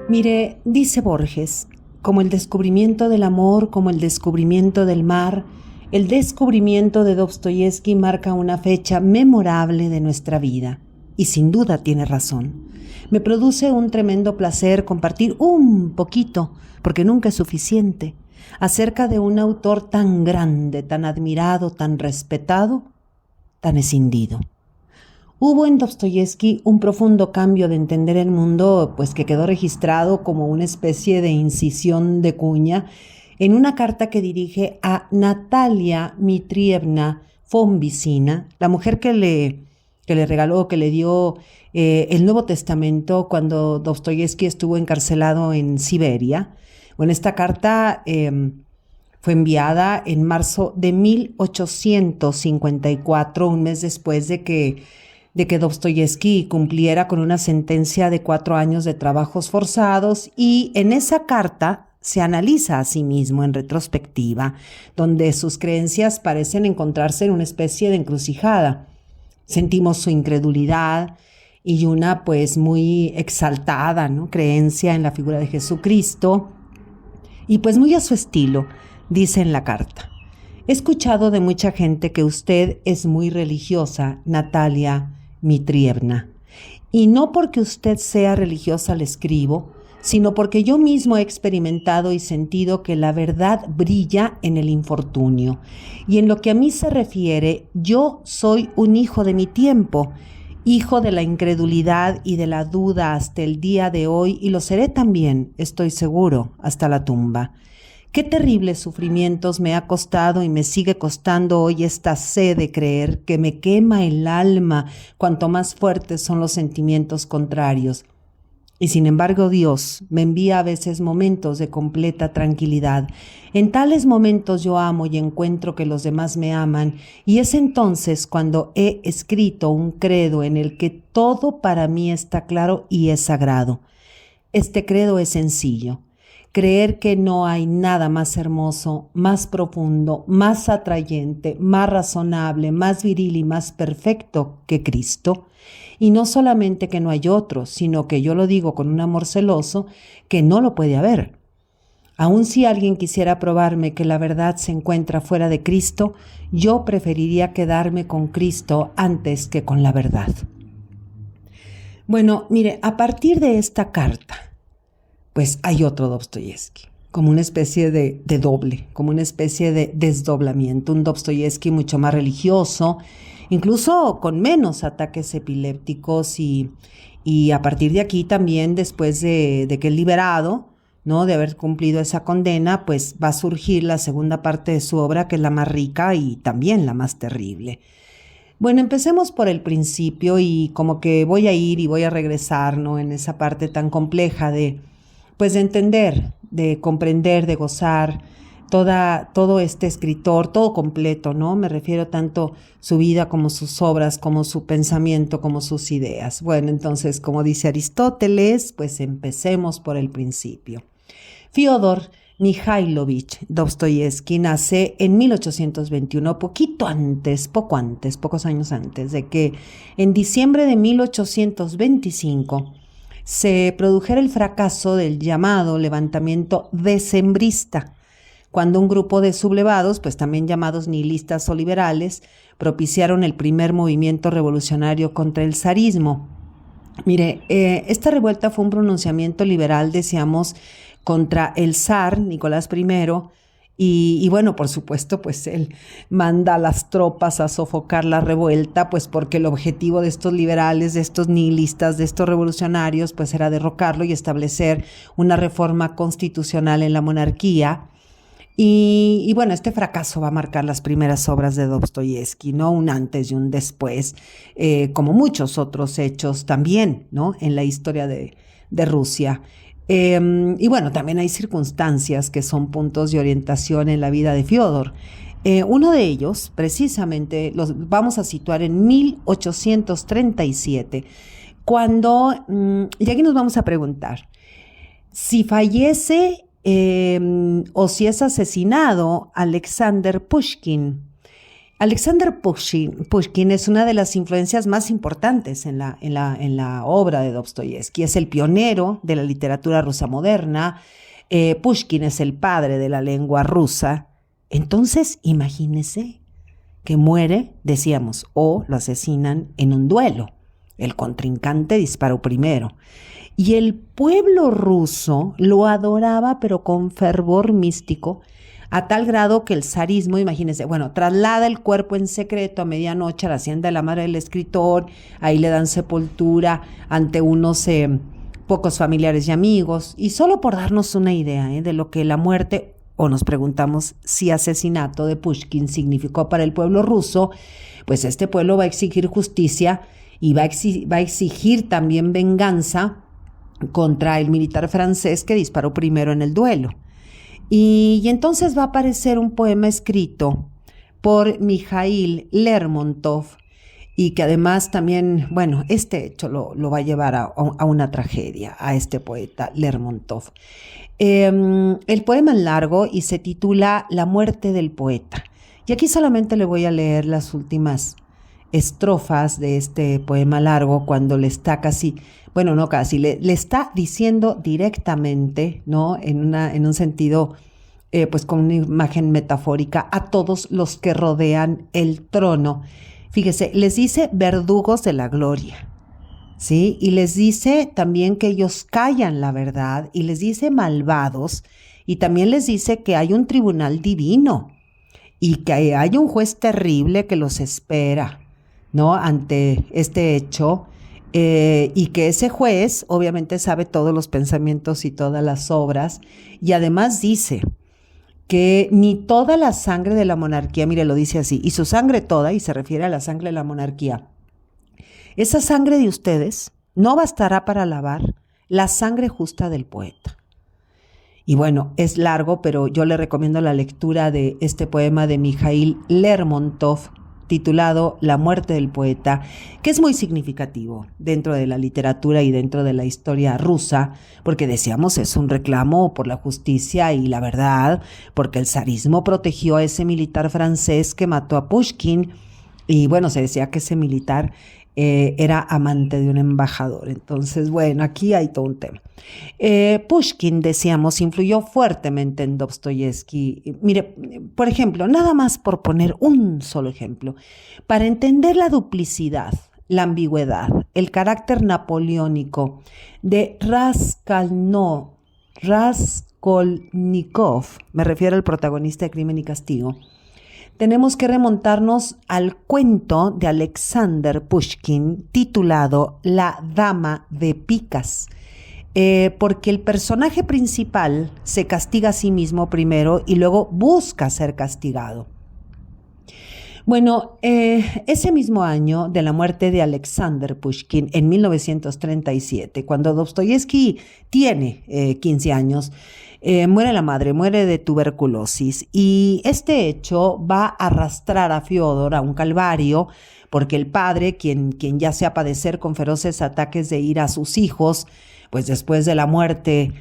Mire, dice Borges, como el descubrimiento del amor, como el descubrimiento del mar, el descubrimiento de Dostoyevski marca una fecha memorable de nuestra vida. Y sin duda tiene razón. Me produce un tremendo placer compartir un poquito, porque nunca es suficiente, acerca de un autor tan grande, tan admirado, tan respetado, tan escindido. Hubo en Dostoyevski un profundo cambio de entender el mundo, pues que quedó registrado como una especie de incisión de cuña en una carta que dirige a Natalia Dmitrievna von Vicina, la mujer que le regaló, que le dio el Nuevo Testamento cuando Dostoyevski estuvo encarcelado en Siberia. Bueno, esta carta fue enviada en marzo de 1854, un mes después de que Dostoyevski cumpliera con una sentencia de 4 años de trabajos forzados, y en esa carta se analiza a sí mismo en retrospectiva, donde sus creencias parecen encontrarse en una especie de encrucijada. Sentimos su incredulidad y una pues muy exaltada, ¿no?, creencia en la figura de Jesucristo, y pues muy a su estilo, dice en la carta: he escuchado de mucha gente que usted es muy religiosa, Natalia Dmitrievna, y no porque usted sea religiosa le escribo, sino porque yo mismo he experimentado y sentido que la verdad brilla en el infortunio. Y en lo que a mí se refiere, yo soy un hijo de mi tiempo, hijo de la incredulidad y de la duda hasta el día de hoy, y lo seré también, estoy seguro, hasta la tumba. Qué terribles sufrimientos me ha costado y me sigue costando hoy esta sed de creer que me quema el alma cuanto más fuertes son los sentimientos contrarios. Y sin embargo Dios me envía a veces momentos de completa tranquilidad. En tales momentos yo amo y encuentro que los demás me aman, y es entonces cuando he escrito un credo en el que todo para mí está claro y es sagrado. Este credo es sencillo: creer que no hay nada más hermoso, más profundo, más atrayente, más razonable, más viril y más perfecto que Cristo. Y no solamente que no hay otro, sino que yo lo digo con un amor celoso, que no lo puede haber. Aun si alguien quisiera probarme que la verdad se encuentra fuera de Cristo, yo preferiría quedarme con Cristo antes que con la verdad. Bueno, mire, a partir de esta carta, pues hay otro Dostoyevski, como una especie de doble, como una especie de desdoblamiento, un Dostoyevski mucho más religioso, incluso con menos ataques epilépticos, y a partir de aquí también, después de que es liberado, ¿no?, de haber cumplido esa condena, pues va a surgir la segunda parte de su obra, que es la más rica y también la más terrible. Bueno, empecemos por el principio, y como que voy a ir y voy a regresar, ¿no?, en esa parte tan compleja de entender, de comprender, de gozar todo este escritor, todo completo, ¿no? Me refiero tanto su vida como sus obras, como su pensamiento, como sus ideas. Bueno, entonces, como dice Aristóteles, pues empecemos por el principio. Fyodor Mikhailovich Dostoyevski nace en 1821, pocos años antes de que en diciembre de 1825 se produjera el fracaso del llamado levantamiento decembrista, cuando un grupo de sublevados, pues también llamados nihilistas o liberales, propiciaron el primer movimiento revolucionario contra el zarismo. Mire, esta revuelta fue un pronunciamiento liberal, decíamos, contra el zar Nicolás I, y bueno, por supuesto, pues él manda a las tropas a sofocar la revuelta, pues porque el objetivo de estos liberales, de estos nihilistas, de estos revolucionarios, pues era derrocarlo y establecer una reforma constitucional en la monarquía. Y bueno, este fracaso va a marcar las primeras obras de Dostoyevski, ¿no? Un antes y un después, como muchos otros hechos también, ¿no?, en la historia de Rusia. Y bueno, también hay circunstancias que son puntos de orientación en la vida de Fyodor. Uno de ellos, precisamente, los vamos a situar en 1837, cuando, y aquí nos vamos a preguntar, si fallece o si es asesinado Alexander Pushkin. Alexander Pushkin es una de las influencias más importantes en la obra de Dostoyevsky. Es el pionero de la literatura rusa moderna. Pushkin es el padre de la lengua rusa. Entonces, imagínese que muere, decíamos, o lo asesinan en un duelo. El contrincante disparó primero. Y el pueblo ruso lo adoraba, pero con fervor místico, a tal grado que el zarismo, imagínense, bueno, traslada el cuerpo en secreto a medianoche a la hacienda de la madre del escritor, ahí le dan sepultura ante unos pocos familiares y amigos, y solo por darnos una idea de lo que la muerte, o nos preguntamos si asesinato de Pushkin significó para el pueblo ruso, pues este pueblo va a exigir justicia y va a exigir también venganza contra el militar francés que disparó primero en el duelo. Y entonces va a aparecer un poema escrito por Mikhail Lermontov y que además también, bueno, este hecho lo va a llevar a una tragedia, a este poeta Lermontov. El poema es largo y se titula La muerte del poeta. Y aquí solamente le voy a leer las últimas estrofas de este poema largo cuando le está casi, bueno, no casi, le está diciendo directamente, ¿no? En un sentido, pues con una imagen metafórica, a todos los que rodean el trono. Fíjese, les dice verdugos de la gloria, ¿sí? Y les dice también que ellos callan la verdad, y les dice malvados, y también les dice que hay un tribunal divino, y que hay un juez terrible que los espera, ¿no? Ante este hecho, y que ese juez obviamente sabe todos los pensamientos y todas las obras, y además dice que ni toda la sangre de la monarquía, mire, lo dice así, y su sangre toda, y se refiere a la sangre de la monarquía, esa sangre de ustedes no bastará para lavar la sangre justa del poeta. Y bueno, es largo, pero yo le recomiendo la lectura de este poema de Mikhail Lermontov, titulado La muerte del poeta, que es muy significativo dentro de la literatura y dentro de la historia rusa, porque decíamos es un reclamo por la justicia y la verdad, porque el zarismo protegió a ese militar francés que mató a Pushkin, y bueno, se decía que ese militar era amante de un embajador. Entonces, bueno, aquí hay todo un tema. Pushkin, decíamos, influyó fuertemente en Dostoyevsky. Mire, por ejemplo, nada más por poner un solo ejemplo, para entender la duplicidad, la ambigüedad, el carácter napoleónico de Raskolnikov, me refiero al protagonista de Crimen y Castigo, tenemos que remontarnos al cuento de Alexander Pushkin titulado La Dama de Picas, porque el personaje principal se castiga a sí mismo primero y luego busca ser castigado. Bueno, ese mismo año de la muerte de Alexander Pushkin, en 1937, cuando Dostoyevsky tiene 15 años, muere la madre, muere de tuberculosis, y este hecho va a arrastrar a Fyodor a un calvario, porque el padre, quien ya sea padecer con feroces ataques de ira a sus hijos, pues después de la muerte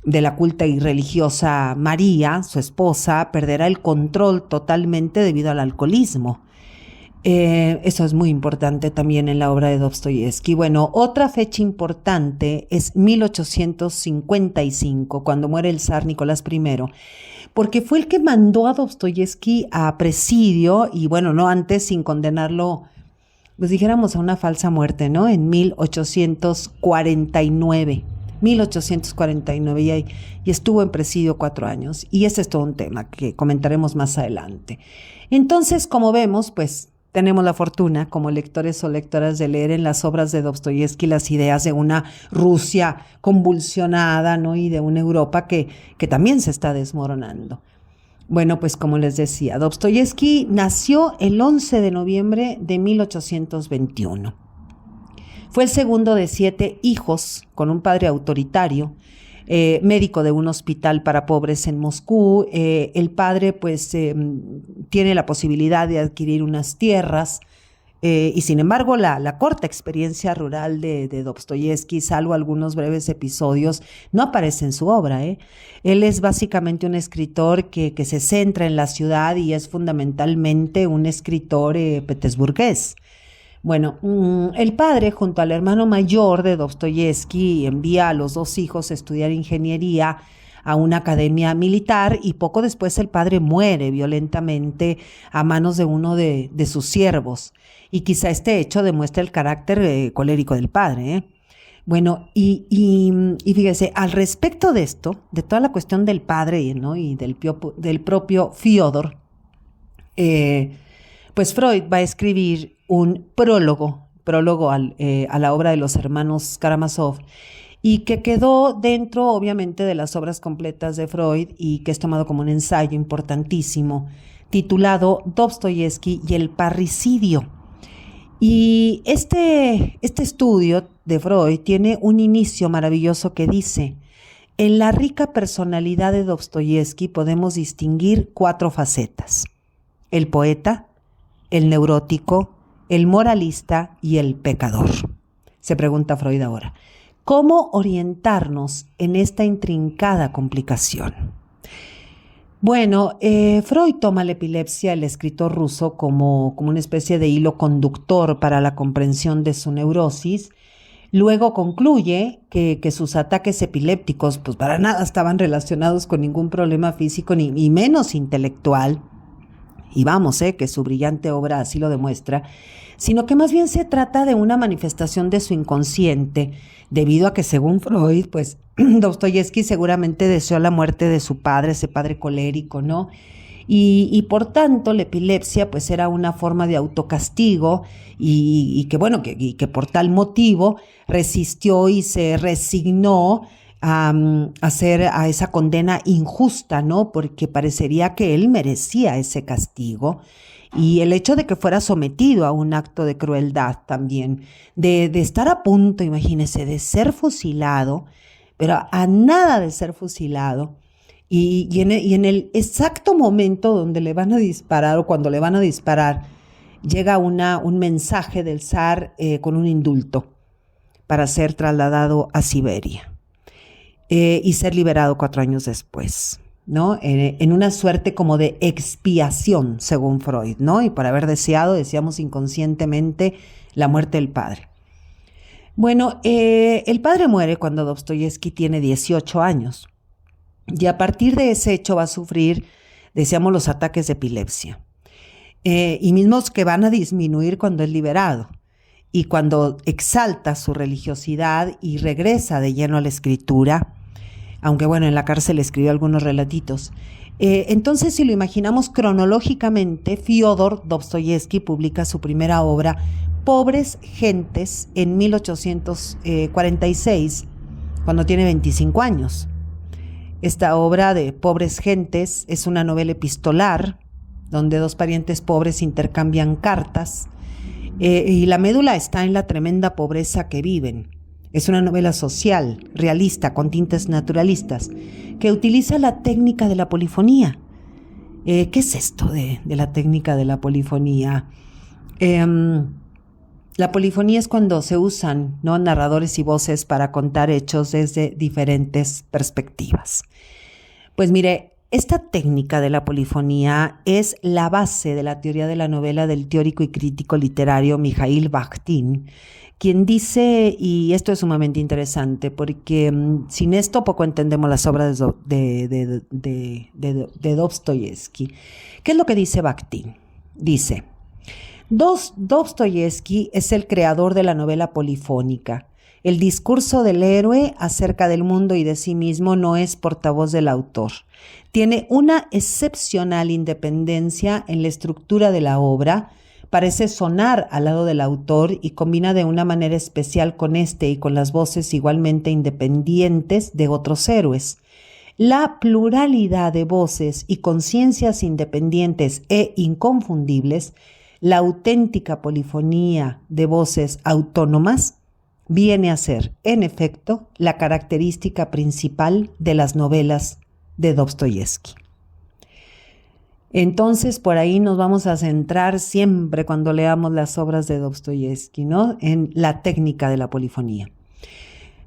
de la culta y religiosa María, su esposa, perderá el control totalmente debido al alcoholismo. Eso es muy importante también en la obra de Dostoyevsky. Bueno, otra fecha importante es 1855, cuando muere el zar Nicolás I, porque fue el que mandó a Dostoyevsky a presidio, y bueno, no antes, sin condenarlo, pues dijéramos, a una falsa muerte, ¿no? En 1849, y estuvo en presidio 4 años, y ese es todo un tema que comentaremos más adelante. Entonces, como vemos, pues tenemos la fortuna como lectores o lectoras de leer en las obras de Dostoyevsky las ideas de una Rusia convulsionada, ¿no? Y de una Europa que también se está desmoronando. Bueno, pues como les decía, Dostoyevsky nació el 11 de noviembre de 1821. Fue el segundo de 7 hijos, con un padre autoritario, médico de un hospital para pobres en Moscú. El padre pues tiene la posibilidad de adquirir unas tierras Y sin embargo, la corta experiencia rural de Dostoyevsky, salvo algunos breves episodios, no aparece en su obra. Él es básicamente un escritor que se centra en la ciudad y es fundamentalmente un escritor petersburgués. Bueno, el padre, junto al hermano mayor de Dostoyevsky, envía a los dos hijos a estudiar ingeniería a una academia militar y poco después el padre muere violentamente a manos de uno de sus siervos. Y quizá este hecho demuestra el carácter colérico del padre. Bueno, y fíjese, al respecto de esto, de toda la cuestión del padre, ¿no? Y del propio Fyodor, pues Freud va a escribir un prólogo a la obra de los hermanos Karamazov, y que quedó dentro, obviamente, de las obras completas de Freud y que es tomado como un ensayo importantísimo, titulado Dostoyevsky y el parricidio. Y este estudio de Freud tiene un inicio maravilloso que dice: en la rica personalidad de Dostoyevsky podemos distinguir 4 facetas: el poeta, el neurótico, el moralista y el pecador. Se pregunta Freud ahora, ¿cómo orientarnos en esta intrincada complicación? Bueno, Freud toma la epilepsia, el escritor ruso, como una especie de hilo conductor para la comprensión de su neurosis. Luego concluye que sus ataques epilépticos pues para nada estaban relacionados con ningún problema físico ni menos intelectual. Y vamos, que su brillante obra así lo demuestra, sino que más bien se trata de una manifestación de su inconsciente, debido a que según Freud, pues Dostoyevsky seguramente deseó la muerte de su padre, ese padre colérico, ¿no? Y por tanto la epilepsia pues era una forma de autocastigo y que por tal motivo resistió y se resignó a hacer a esa condena injusta, ¿no? Porque parecería que él merecía ese castigo. Y el hecho de que fuera sometido a un acto de crueldad también, de estar a punto, imagínese, de ser fusilado, pero a nada de ser fusilado, y en el exacto momento donde le van a disparar o cuando le van a disparar, llega un mensaje del zar con un indulto para ser trasladado a Siberia. Y ser liberado 4 años después, ¿no? En una suerte como de expiación, según Freud, ¿no? Y por haber decíamos inconscientemente, la muerte del padre. Bueno, el padre muere cuando Dostoyevsky tiene 18 años. Y a partir de ese hecho va a sufrir, decíamos, los ataques de epilepsia. Y mismos que van a disminuir cuando es liberado. Y cuando exalta su religiosidad y regresa de lleno a la escritura, aunque bueno, en la cárcel escribió algunos relatitos. Entonces, si lo imaginamos cronológicamente, Fyodor Dostoyevsky publica su primera obra, Pobres Gentes, en 1846, cuando tiene 25 años. Esta obra de Pobres Gentes es una novela epistolar, donde 2 parientes pobres intercambian cartas, y la médula está en la tremenda pobreza que viven. Es una novela social, realista, con tintes naturalistas, que utiliza la técnica de la polifonía. ¿Qué es esto de la técnica de la polifonía? La polifonía es cuando se usan, ¿no?, narradores y voces para contar hechos desde diferentes perspectivas. Pues mire, esta técnica de la polifonía es la base de la teoría de la novela del teórico y crítico literario Mikhail Bakhtin, quien dice, y esto es sumamente interesante, porque sin esto poco entendemos las obras de Dostoyevsky. ¿Qué es lo que dice Bakhtin? Dice: Dostoyevsky es el creador de la novela polifónica. El discurso del héroe acerca del mundo y de sí mismo no es portavoz del autor. Tiene una excepcional independencia en la estructura de la obra, parece sonar al lado del autor y combina de una manera especial con este y con las voces igualmente independientes de otros héroes. La pluralidad de voces y conciencias independientes e inconfundibles, la auténtica polifonía de voces autónomas, viene a ser, en efecto, la característica principal de las novelas de Dostoyevsky. Entonces, por ahí nos vamos a centrar siempre cuando leamos las obras de Dostoyevsky, ¿no? En la técnica de la polifonía.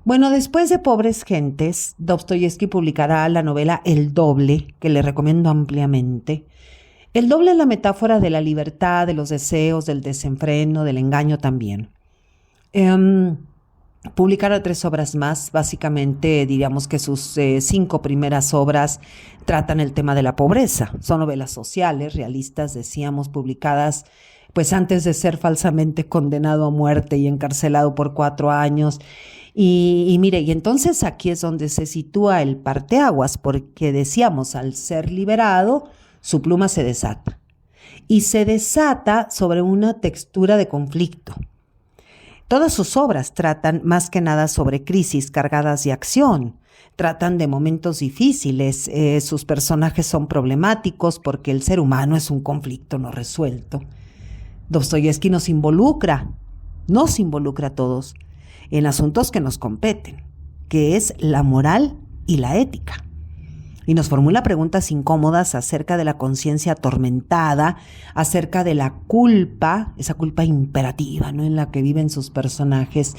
Bueno, después de Pobres Gentes, Dostoyevsky publicará la novela El Doble, que le recomiendo ampliamente. El doble es la metáfora de la libertad, de los deseos, del desenfreno, del engaño también. Publicará 3 obras más. Básicamente diríamos que sus 5 primeras obras tratan el tema de la pobreza. Son novelas sociales, realistas, decíamos, publicadas pues antes de ser falsamente condenado a muerte y encarcelado por 4 años. Y mire, y entonces aquí es donde se sitúa el parteaguas, porque decíamos, al ser liberado, su pluma se desata. Y se desata sobre una textura de conflicto. Todas sus obras tratan más que nada sobre crisis cargadas de acción. Tratan de momentos difíciles, sus personajes son problemáticos porque el ser humano es un conflicto no resuelto. Dostoyevsky nos involucra a todos en asuntos que nos competen, que es la moral y la ética. Y nos formula preguntas incómodas acerca de la conciencia atormentada, acerca de la culpa, esa culpa imperativa, ¿no?, en la que viven sus personajes.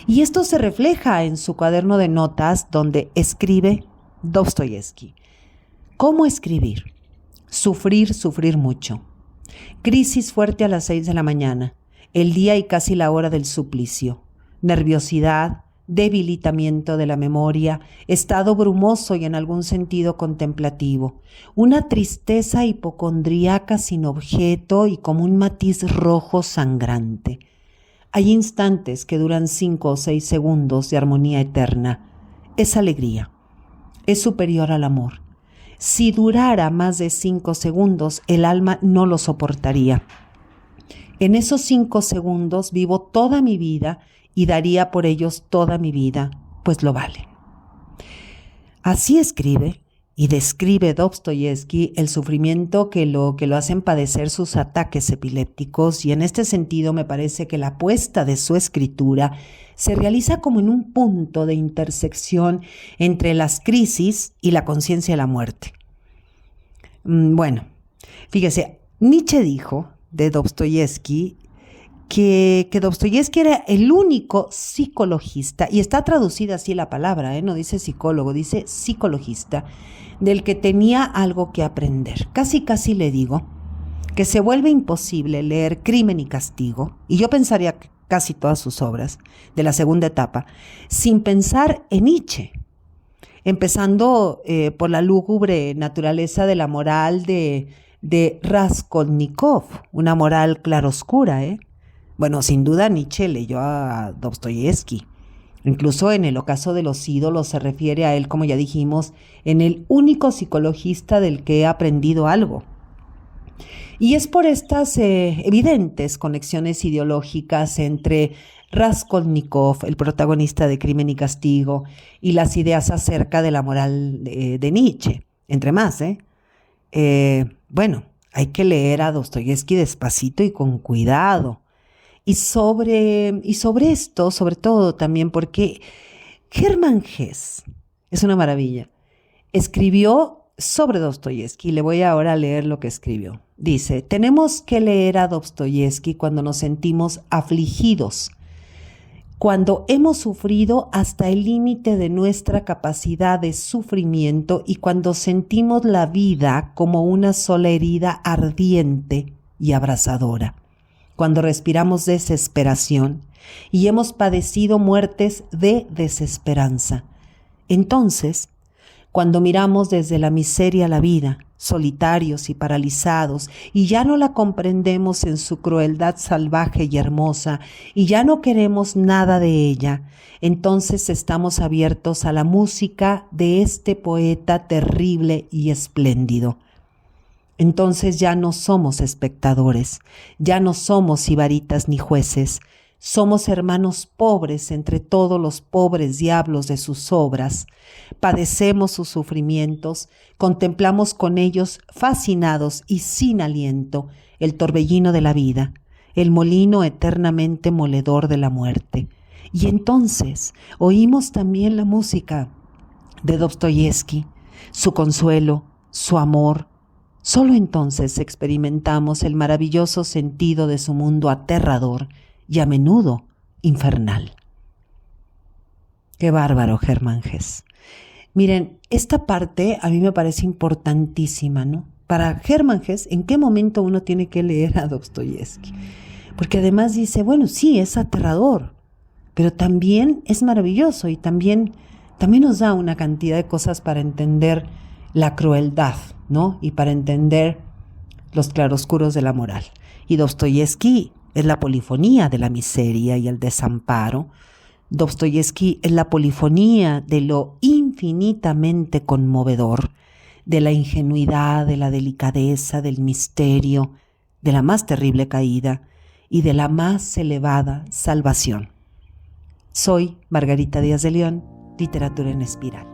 Y esto se refleja en su cuaderno de notas donde escribe Dostoyevsky. ¿Cómo escribir? Sufrir mucho. Crisis fuerte a las 6 de la mañana, el día y casi la hora del suplicio. Nerviosidad, debilitamiento de la memoria, estado brumoso y en algún sentido contemplativo, una tristeza hipocondríaca sin objeto y como un matiz rojo sangrante. Hay instantes que duran 5 o 6 segundos de armonía eterna. Es alegría. Es superior al amor. Si durara más de 5 segundos, el alma no lo soportaría. En esos 5 segundos vivo toda mi vida y daría por ellos toda mi vida, pues lo vale. Así escribe y describe Dostoyevsky el sufrimiento que lo hacen padecer sus ataques epilépticos, y en este sentido me parece que la apuesta de su escritura se realiza como en un punto de intersección entre las crisis y la conciencia de la muerte. Bueno, fíjese, Nietzsche dijo de Dostoyevsky que Dostoyevsky era el único psicologista, y está traducida así la palabra, no dice psicólogo, dice psicologista, del que tenía algo que aprender. Casi le digo que se vuelve imposible leer Crimen y Castigo, y yo pensaría que casi todas sus obras de la segunda etapa, sin pensar en Nietzsche, empezando por la lúgubre naturaleza de la moral de Raskolnikov, una moral claroscura, Bueno, sin duda Nietzsche leyó a Dostoyevsky. Incluso en el ocaso de los ídolos se refiere a él, como ya dijimos, en el único psicologista del que he aprendido algo. Y es por estas evidentes conexiones ideológicas entre Raskolnikov, el protagonista de Crimen y Castigo, y las ideas acerca de la moral de Nietzsche, entre más. Bueno, hay que leer a Dostoyevsky despacito y con cuidado. Y sobre esto, sobre todo también porque Hermann Hesse es una maravilla. Escribió sobre Dostoyevsky, le voy ahora a leer lo que escribió. Dice: tenemos que leer a Dostoyevsky cuando nos sentimos afligidos, cuando hemos sufrido hasta el límite de nuestra capacidad de sufrimiento y cuando sentimos la vida como una sola herida ardiente y abrasadora. Cuando respiramos desesperación y hemos padecido muertes de desesperanza. Entonces, cuando miramos desde la miseria la vida, solitarios y paralizados, y ya no la comprendemos en su crueldad salvaje y hermosa, y ya no queremos nada de ella, entonces estamos abiertos a la música de este poeta terrible y espléndido. Entonces ya no somos espectadores, ya no somos sibaritas ni jueces, somos hermanos pobres entre todos los pobres diablos de sus obras, padecemos sus sufrimientos, contemplamos con ellos fascinados y sin aliento el torbellino de la vida, el molino eternamente moledor de la muerte. Y entonces oímos también la música de Dostoyevsky, su consuelo, su amor, Solo entonces experimentamos el maravilloso sentido de su mundo aterrador y a menudo infernal. Qué bárbaro, Hermann Hesse. Miren, esta parte a mí me parece importantísima, ¿no? Para Hermann Hesse, ¿en qué momento uno tiene que leer a Dostoyevsky? Porque además dice, bueno, sí, es aterrador, pero también es maravilloso y también nos da una cantidad de cosas para entender la crueldad, ¿no? Y para entender los claroscuros de la moral. Y Dostoyevsky es la polifonía de la miseria y el desamparo. Dostoyevsky es la polifonía de lo infinitamente conmovedor, de la ingenuidad, de la delicadeza, del misterio, de la más terrible caída y de la más elevada salvación. Soy Margarita Díaz de León, Literatura en Espiral.